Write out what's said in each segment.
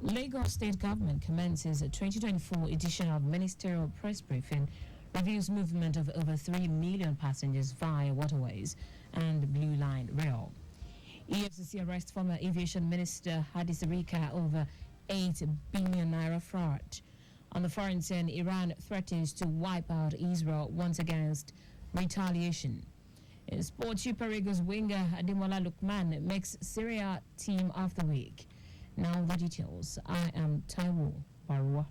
Lagos State Government commences a 2024 edition of Ministerial Press Briefing, reviews movement of over 3 million passengers via waterways and Blue Line Rail. EFCC arrests former Aviation Minister Hadi Sirika over 8 billion naira fraud. On the foreign scene, Iran threatens to wipe out Israel once against retaliation. In sport, Super Eagles winger Ademola Lookman makes Syria Team of the Week. Now the details. I am Taiwo Baruwa.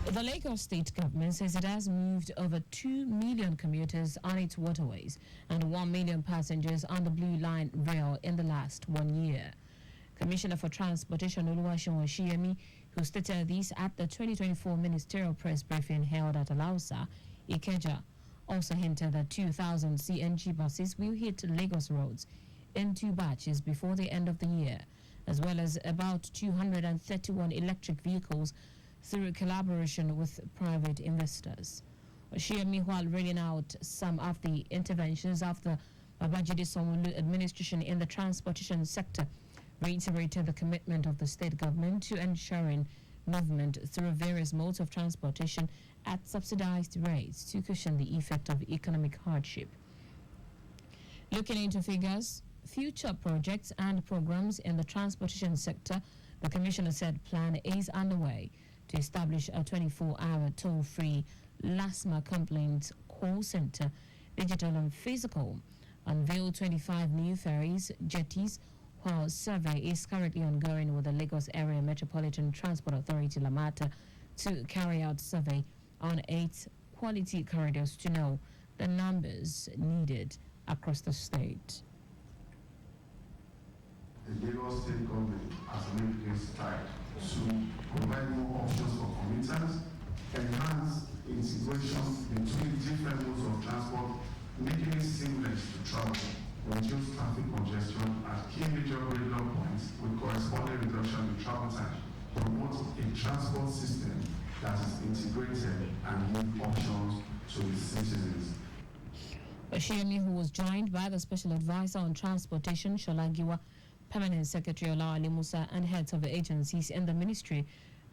The Lagos State Government says it has moved over 2 million commuters on its waterways and 1 million passengers on the Blue Line Rail in the last 1 year. Commissioner for Transportation Oluwaseun Oshiyemi, who stated this at the 2024 Ministerial Press Briefing held at Alausa, Ikeja, also hinted that 2,000 CNG buses will hit Lagos roads in 2 batches before the end of the year, as well as about 231 electric vehicles through collaboration with private investors. Oshiyemi, while reading out some of the interventions of the Babajide Sanwo-Olu administration in the transportation sector, reiterated the commitment of the state government to ensuring movement through various modes of transportation at subsidized rates to cushion the effect of economic hardship. Looking into figures, future projects and programs in the transportation sector, the Commissioner said plan is underway to establish a 24-hour toll-free LASMA complaint call center, digital and physical, unveil 25 new ferries, jetties, while survey is currently ongoing with the Lagos Area Metropolitan Transport Authority Lamata to carry out survey on 8 quality corridors to know the numbers needed across the state. The Lagos State Government has made a stride to provide more options for commuters, enhance integration between different modes of transport, making it seamless to travel, reduce traffic congestion at key major corridor points with corresponding reduction in travel time, promote a transport system that is integrated and give options to its citizens. Oshiyemi, who was joined by the Special Advisor on Transportation, Sholagiwa, Permanent Secretary Olawale Musa, and heads of agencies in the ministry,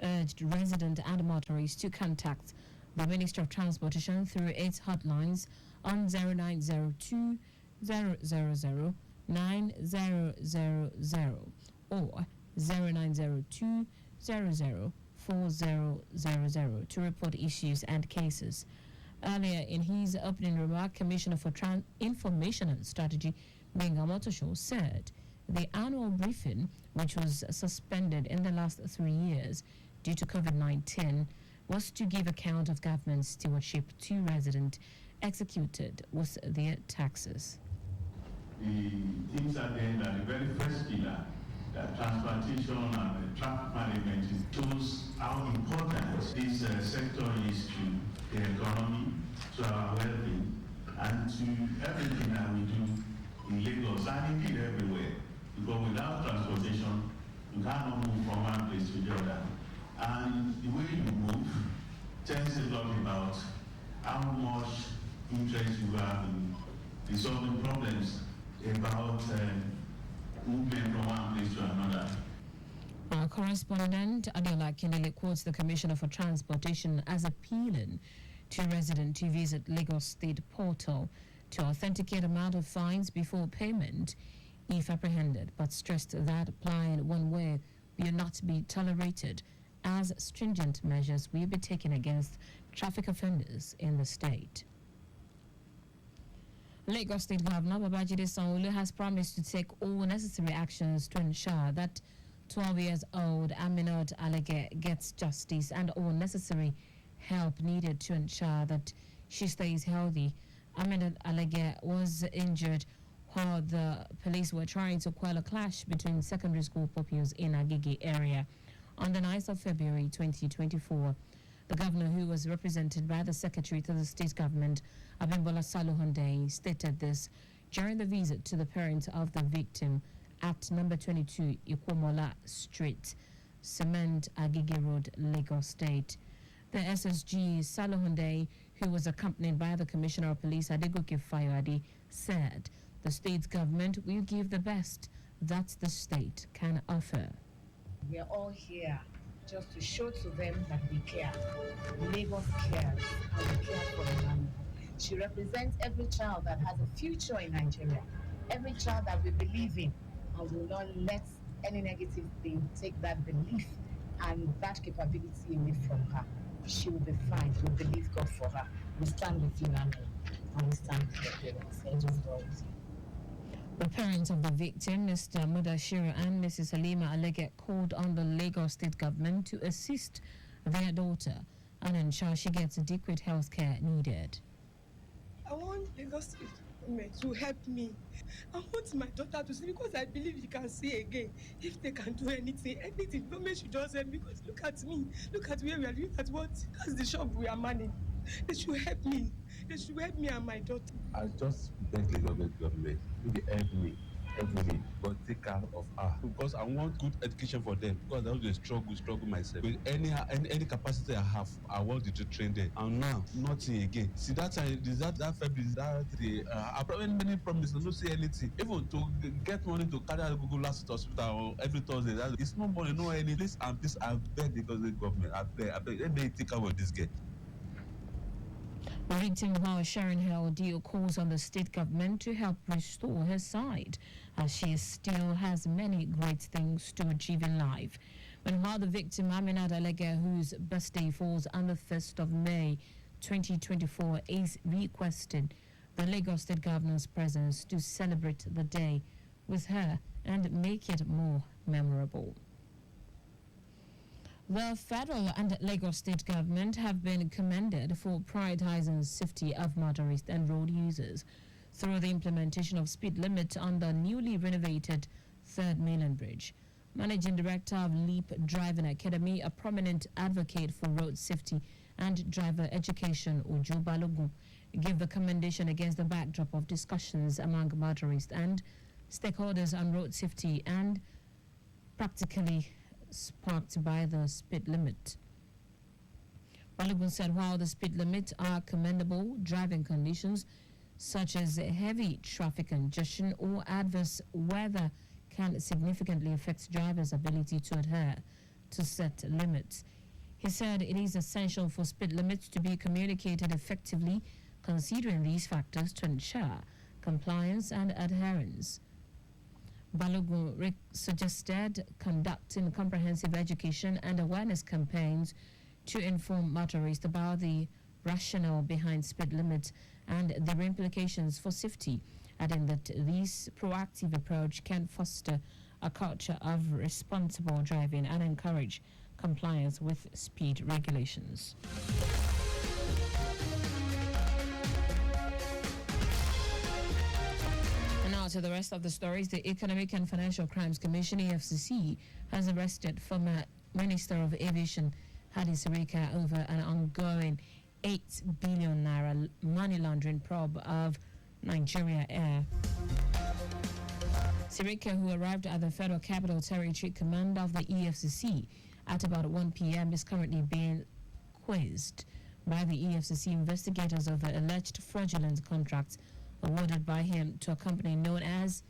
urged residents and motorists to contact the Ministry of Transportation through its hotlines on 0902 000 9000 or 0902 00 4000 to report issues and cases. Earlier in his opening remark, Commissioner for Information and Strategy, Benga Motosho, said the annual briefing, which was suspended in the last 3 years due to COVID-19, was to give account of government stewardship to residents executed with their taxes. The things are there that the very first pillar, that transportation and traffic management, shows how important this sector is to the economy, to our well-being, and to everything that we do in Lagos and indeed everywhere. Because without transportation, you cannot move from one place to the other. And the way you move tells a lot about how much interest you have in resolving problems about movement from one place to another. Our correspondent Adeola Kindele quotes the Commissioner for Transportation as appealing to residents to visit Lagos State Portal to authenticate amount of fines before payment if apprehended, but stressed that applying one way will not be tolerated as stringent measures will be taken against traffic offenders in the state. Lagos State Governor Babajide Sanwo-Olu has promised to take all necessary actions to ensure that 12-year-old Aminat Alege gets justice and all necessary help needed to ensure that she stays healthy. Aminat Alege was injured while the police were trying to quell a clash between secondary school pupils in Agege area on the 9th of February 2024. The governor, who was represented by the secretary to the state government, Abimbola Salohunde, stated this during the visit to the parents of the victim at number 22 Ikwomola Street, Cement, Agege Road, Lagos State. The SSG Salohunde, who was accompanied by the Commissioner of Police Adegoke Fayoade, said the state government will give the best that the state can offer. We are all here just to show to them that we care. Lagos cares, and we care for Emmanuel. She represents every child that has a future in Nigeria, every child that we believe in, and will not let any negative thing take that belief and that capability away from her. She will be fine. We believe God for her. We stand with you, Emmanuel, and we stand with your parents. Angels go with you. The parents of the victim, Mr. Mudashiru and Mrs. Halima Alege, called on the Lagos state government to assist their daughter and ensure she gets adequate health care needed. I want Lagos state government to help me. I want my daughter to see, because I believe she can see again. If they can do anything, government should just help me. Because look at me, look at where we are, look at that's the shop we are managing. They should help me. They should help me and my daughter. I just beg the government, maybe help me, but take care of her. Because I want good education for them. Because I always struggle myself. With any capacity I have, I want to train them. And now, nothing again. See, that time, that February, I probably many promises, I don't see anything. Even to get money to carry out Google last hospital or every Thursday, it's no money, no any. This and this, I beg the government, I beg, let me take care of this girl. The victim, while sharing her ordeal, calls on the state government to help restore her sight, as she still has many great things to achieve in life. Meanwhile, the victim, Aminat Alege, whose birthday falls on the 1st of May 2024, is requesting the Lagos state governor's presence to celebrate the day with her and make it more memorable. The federal and Lagos state government have been commended for prioritizing safety of motorists and road users through the implementation of speed limit on the newly renovated 3rd Mainland Bridge. Managing Director of LEAP Driving Academy, a prominent advocate for road safety and driver education, Ojo Balogun, gave the commendation against the backdrop of discussions among motorists and stakeholders on road safety and practically sparked by the speed limit. Balogun said while the speed limit are commendable, driving conditions such as heavy traffic congestion or adverse weather can significantly affect drivers' ability to adhere to set limits. He said it is essential for speed limits to be communicated effectively, considering these factors to ensure compliance and adherence. Balogun suggested conducting comprehensive education and awareness campaigns to inform motorists about the rationale behind speed limits and their implications for safety, adding that this proactive approach can foster a culture of responsible driving and encourage compliance with speed regulations. To the rest of the stories, the Economic and Financial Crimes Commission, EFCC, has arrested former Minister of Aviation Hadi Sirika over an ongoing 8 billion naira money laundering probe of Nigeria Air. Sirika, who arrived at the Federal Capital Territory Command of the EFCC at about 1 p.m., is currently being quizzed by the EFCC investigators over alleged fraudulent contracts awarded by him to a company known as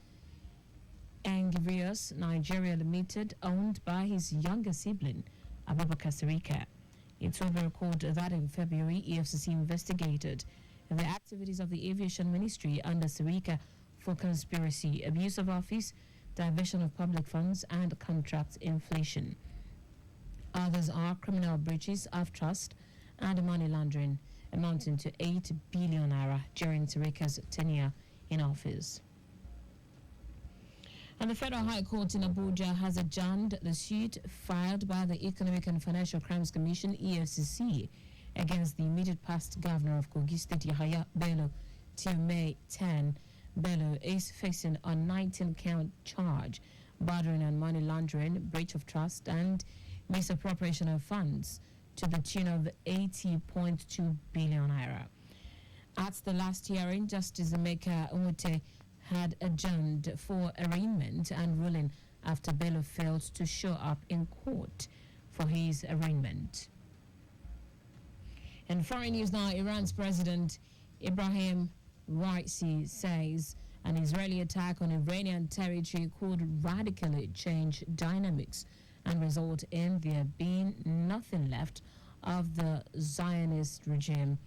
Angrius Nigeria Limited, owned by his younger sibling, Abubakar Sirika. It will be recorded that in February, EFCC investigated the activities of the Aviation Ministry under Sirika for conspiracy, abuse of office, diversion of public funds, and contract inflation. Others are criminal breaches of trust and money laundering, amounting to 8 billion naira during Sirika's tenure in office. And the Federal High Court in Abuja has adjourned the suit filed by the Economic and Financial Crimes Commission, EFCC, against the immediate past governor of Kogi State, Yahaya Bello, till May 10. Bello is facing a 19-count charge, bordering on money laundering, breach of trust, and misappropriation of funds to the tune of 80.2 billion naira. At the last hearing, Justice Emeka Umute had adjourned for arraignment and ruling after Bello failed to show up in court for his arraignment. In foreign news now, Iran's President Ibrahim Raisi says An Israeli attack on Iranian territory could radically change dynamics and result in there being nothing left of the Zionist regime.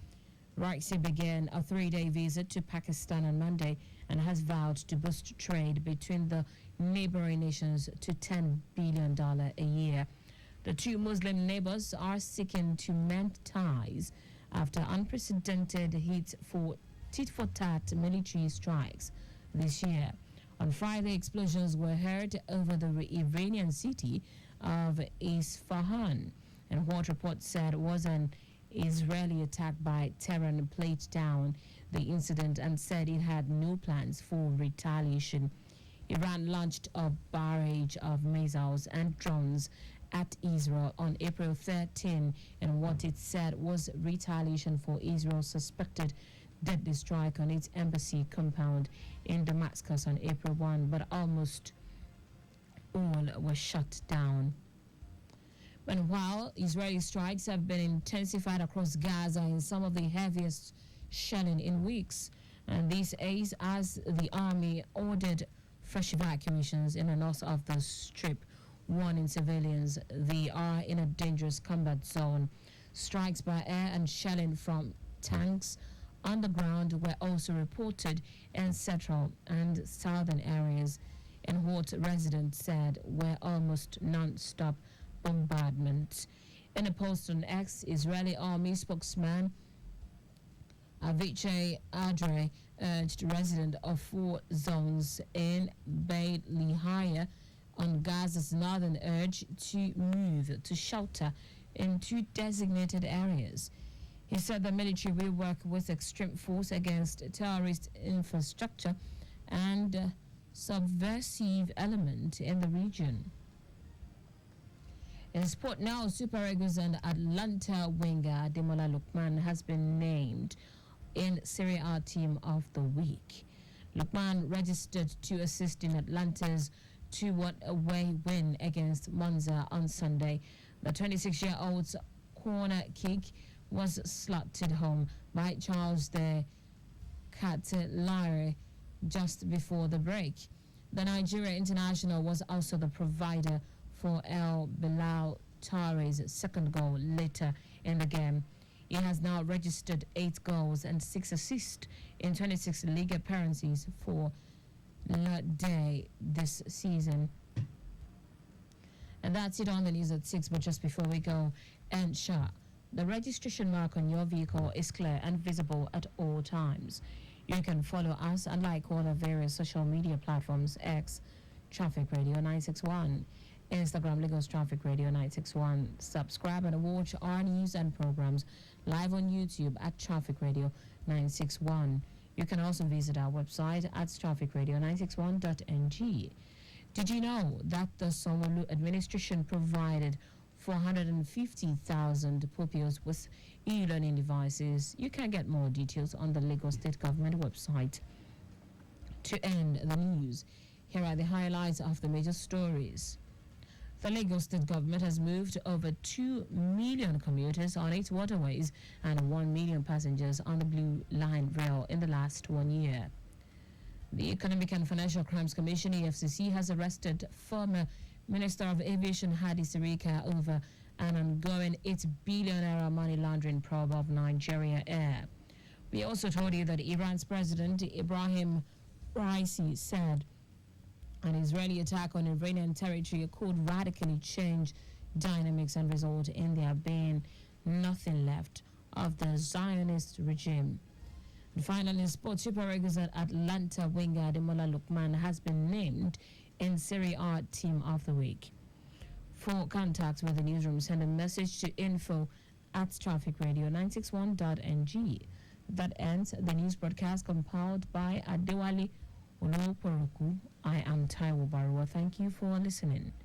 Raisi began a 3-day visit to Pakistan on Monday and has vowed to boost trade between the neighboring nations to $10 billion a year. The two Muslim neighbors are seeking to mend ties after unprecedented tit-for-tat military strikes this year. On Friday, explosions were heard over the Iranian city of Isfahan, and what reports said was an Israeli attack by Tehran played down the incident and said it had no plans for retaliation. Iran launched a barrage of missiles and drones at Israel on April 13 in what it said was retaliation for Israel's suspected deadly strike on its embassy compound in Damascus on April 1, but almost all were shut down. And while Israeli strikes have been intensified across Gaza in some of the heaviest shelling in weeks, and this is as the army ordered fresh evacuations in the north of the Strip, warning civilians they are in a dangerous combat zone. Strikes by air and shelling from tanks on the ground were also reported in central and southern areas, in what residents said were almost non-stop bombardment. In a post on X, Israeli army spokesman Avichai Adre urged residents of 4 zones in Beit Lahia on Gaza's northern edge to move to shelter in 2 designated areas. He said the military will work with extreme force against terrorist infrastructure and subversive element in the region. In sport now, Super Eagles and Atlanta winger Demola Lookman has been named in Serie A Team of the Week. Lookman registered to assist in Atlanta's 2-1 away win against Monza on Sunday. The 26-year-old's corner kick was slotted home by Charles de Ketelaere just before the break. The Nigeria international was also the provider for El Bilal Tare's second goal later in the game. He has now registered 8 goals and 6 assists in 26 league appearances for Le Day this season. And that's it on the news at 6, but just before we go, ensure the registration mark on your vehicle is clear and visible at all times. You can follow us and like all the various social media platforms: X, Traffic Radio 961, Instagram, Lagos Traffic Radio 961. Subscribe and watch our news and programs live on YouTube at Traffic Radio 961. You can also visit our website at trafficradio961.ng. Did you know that the Sanwo-Olu administration provided 450,000 pupils with e-learning devices? You can get more details on the Lagos State Government website. To end the news, here are the highlights of the major stories. The Lagos State Government has moved over 2 million commuters on its waterways and 1 million passengers on the Blue Line Rail in the last 1 year. The Economic and Financial Crimes Commission, EFCC, has arrested former Minister of Aviation Hadi Sirika over an ongoing $8 billion money laundering probe of Nigeria Air. We also told you that Iran's President Ibrahim Raisi said an Israeli attack on Iranian territory could radically change dynamics and result in there being nothing left of the Zionist regime. And finally, in sports, Super Eagles and Atlanta winger Demola Lookman has been named in Serie A Team of the Week. For contacts with the newsroom, send a message to info@trafficradio961.ng. That ends the news broadcast compiled by Adewale Oloporoku. I am Taiwo Baruwa. Thank you for listening.